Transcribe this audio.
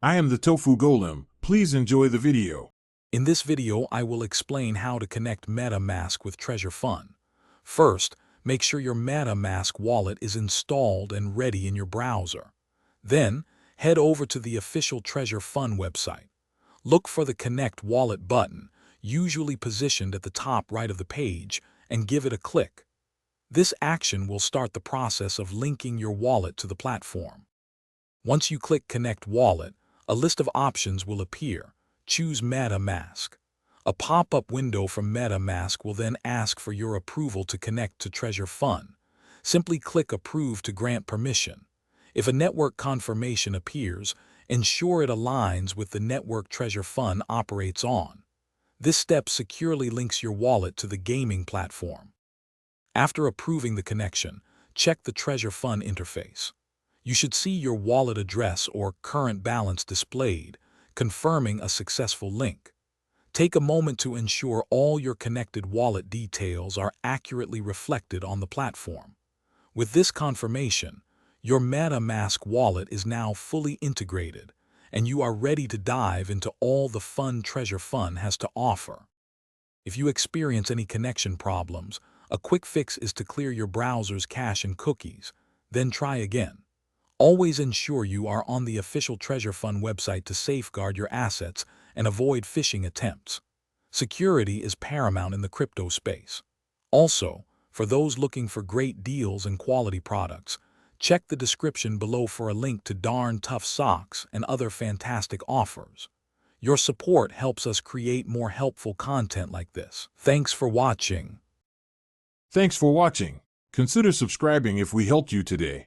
I am the Tofu Golem. Please enjoy the video. In this video, I will explain how to connect MetaMask with Treasure Fund. First, make sure your MetaMask wallet is installed and ready in your browser. Then, head over to the official Treasure Fund website. Look for the Connect Wallet button, usually positioned at the top right of the page, and give it a click. This action will start the process of linking your wallet to the platform. Once you click Connect Wallet, a list of options will appear. Choose MetaMask. A pop-up window from MetaMask will then ask for your approval to connect to Treasure Fund. Simply click Approve to grant permission. If a network confirmation appears, ensure it aligns with the network Treasure Fund operates on. This step securely links your wallet to the gaming platform. After approving the connection, check the Treasure Fund interface. You should see your wallet address or current balance displayed, confirming a successful link. Take a moment to ensure all your connected wallet details are accurately reflected on the platform. With this confirmation, your MetaMask wallet is now fully integrated, and you are ready to dive into all the fun Treasure Fund has to offer. If you experience any connection problems, a quick fix is to clear your browser's cache and cookies, then try again. Always ensure you are on the official Treasure Fund website to safeguard your assets and avoid phishing attempts. Security is paramount in the crypto space. Also, for those looking for great deals and quality products, check the description below for a link to darn tough socks and other fantastic offers. Your support helps us create more helpful content like this. Thanks for watching. Thanks for watching. Consider subscribing if we helped you today.